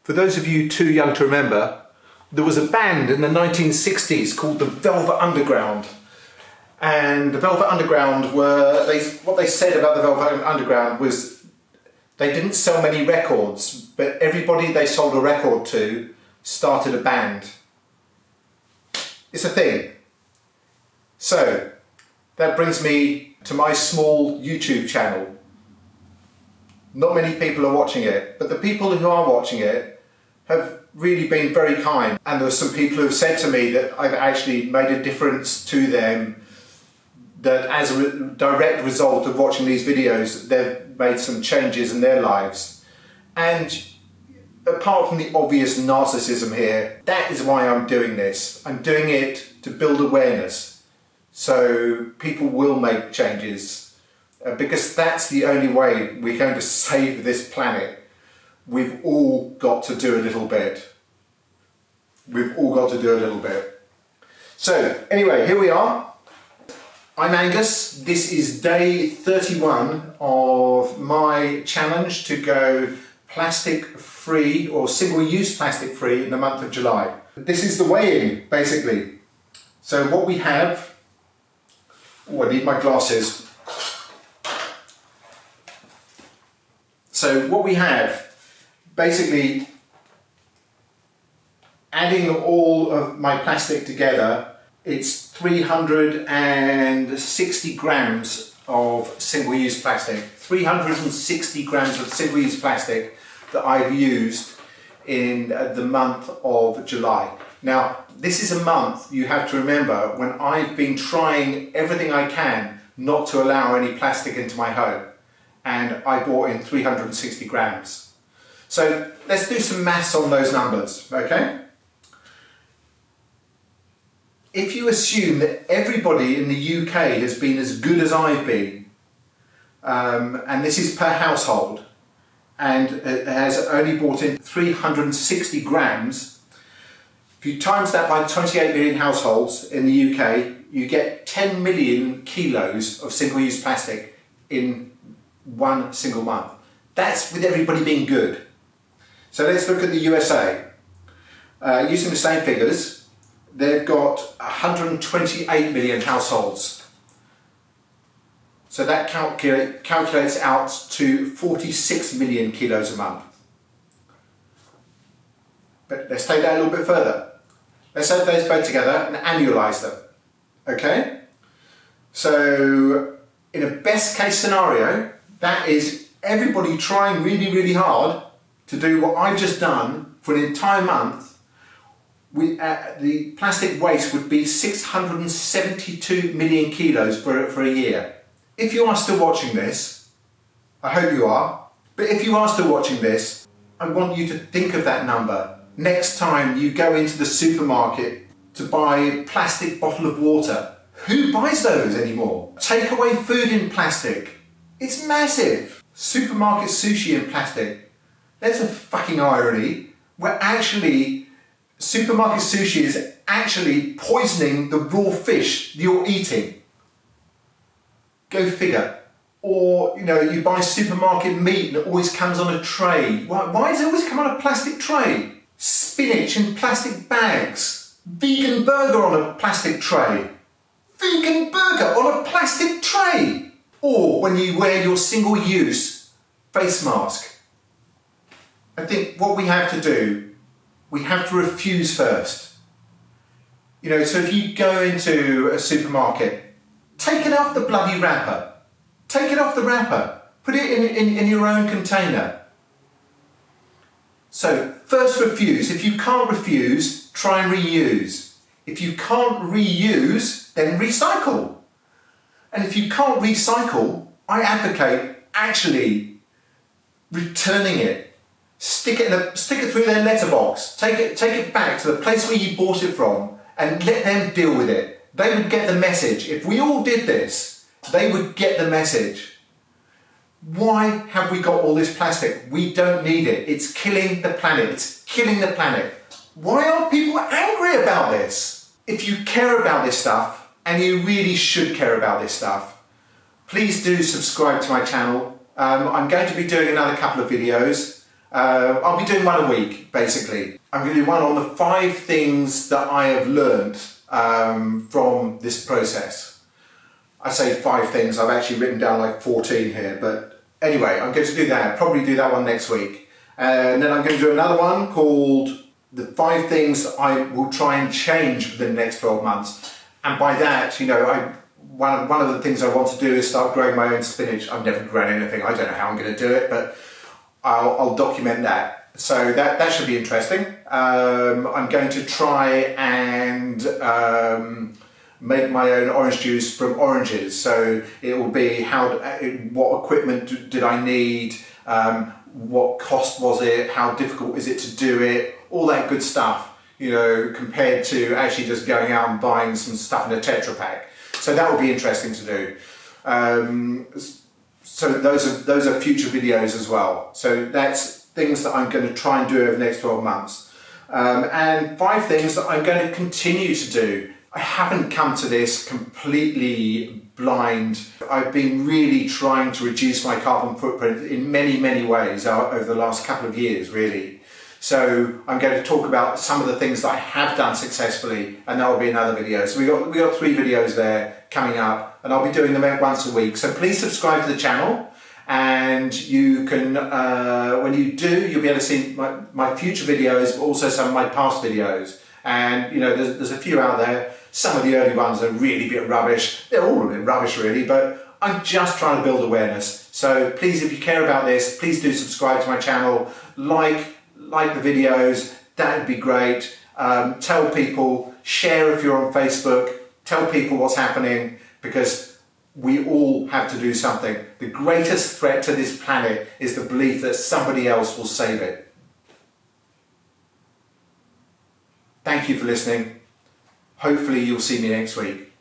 For those of you too young to remember, there was a band in the 1960s called the Velvet Underground. And the Velvet Underground what they said about the Velvet Underground was they didn't sell many records, but everybody they sold a record to started a band. It's a thing. So that brings me to my small YouTube channel. Not many people are watching it, but the people who are watching it have really been very kind. And there are some people who have said to me that I've actually made a difference to them, that as a direct result of watching these videos, they've made some changes in their lives. And apart from the obvious narcissism here, that is why I'm doing this. I'm doing it to build awareness, so people will make changes, because that's the only way we're going to save this planet. We've all got to do a little bit. We've all got to do a little bit. So anyway, here we are. I'm Angus. This is day 31 of my challenge to go plastic free or single-use plastic free in the month of July. This is the weigh-in, basically. So what we have, I need my glasses. So what we have, basically, adding all of my plastic together, it's 360 grams of single-use plastic. 360 grams of single-use plastic that I've used in the month of July. Now, this is a month, you have to remember, when I've been trying everything I can not to allow any plastic into my home. And I bought in 360 grams. So let's do some maths on those numbers, okay? If you assume that everybody in the UK has been as good as I've been, and this is per household, and it has only bought in 360 grams, if you times that by 28 million households in the UK, you get 10 million kilos of single-use plastic in one single month. That's with everybody being good. So let's look at the USA. Using the same figures, they've got 128 million households. So that calculates out to 46 million kilos a month. But let's take that a little bit further. Let's add those both together and annualize them. Okay? So in a best case scenario, that is everybody trying really, really hard to do what I've just done for an entire month. The plastic waste would be 672 million kilos for a year. If you are still watching this, I hope you are, but if you are still watching this, I want you to think of that number next time you go into the supermarket to buy a plastic bottle of water. Who buys those anymore? Takeaway food in plastic. It's massive. Supermarket sushi in plastic. There's a fucking irony. Supermarket sushi is actually poisoning the raw fish you're eating. Go figure. Or, you buy supermarket meat and it always comes on a tray. Why does it always come on a plastic tray? Spinach in plastic bags. Vegan burger on a plastic tray. Vegan burger on a plastic tray. Or when you wear your single-use face mask. I think what we have to do, we have to refuse first. So if you go into a supermarket, take it off the bloody wrapper. Take it off the wrapper. Put it in your own container. So first refuse. If you can't refuse, try and reuse. If you can't reuse, then recycle. And if you can't recycle, I advocate actually returning it. Stick it through their letterbox. Take it back to the place where you bought it from and let them deal with it. They would get the message. If we all did this, they would get the message. Why have we got all this plastic? We don't need it. It's killing the planet. It's killing the planet. Why aren't people angry about this? If you care about this stuff, and you really should care about this stuff, please do subscribe to my channel. I'm going to be doing another couple of videos. I'll be doing one a week, basically. I'm going to do one on the 5 things that I have learned from this process. I say 5 things, I've actually written down like 14 here, but anyway, I'm going to do that, probably do that one next week. And then I'm going to do another one called the 5 things I will try and change within the next 12 months. And by that, you know, one of the things I want to do is start growing my own spinach. I've never grown anything, I don't know how I'm going to do it, but I'll document that. So that should be interesting. I'm going to try and make my own orange juice from oranges. So it will be what equipment did I need, what cost was it, how difficult is it to do it, all that good stuff, you know, compared to actually just going out and buying some stuff in a Tetra Pak. So that will be interesting to do. So those are future videos as well. So that's things that I'm going to try and do over the next 12 months. And 5 things that I'm going to continue to do. I haven't come to this completely blind. I've been really trying to reduce my carbon footprint in many, many ways over the last couple of years, really. So I'm going to talk about some of the things that I have done successfully, and that will be another video. So we got 3 videos there coming up, and I'll be doing them once a week. So please subscribe to the channel, and you can, when you do, you'll be able to see my future videos, but also some of my past videos. And you know, there's a few out there. Some of the early ones are really a bit rubbish. They're all a bit rubbish, really, but I'm just trying to build awareness. So please, if you care about this, please do subscribe to my channel, like the videos, that would be great. Tell people, share if you're on Facebook, tell people what's happening, because we all have to do something. The greatest threat to this planet is the belief that somebody else will save it. Thank you for listening. Hopefully you'll see me next week.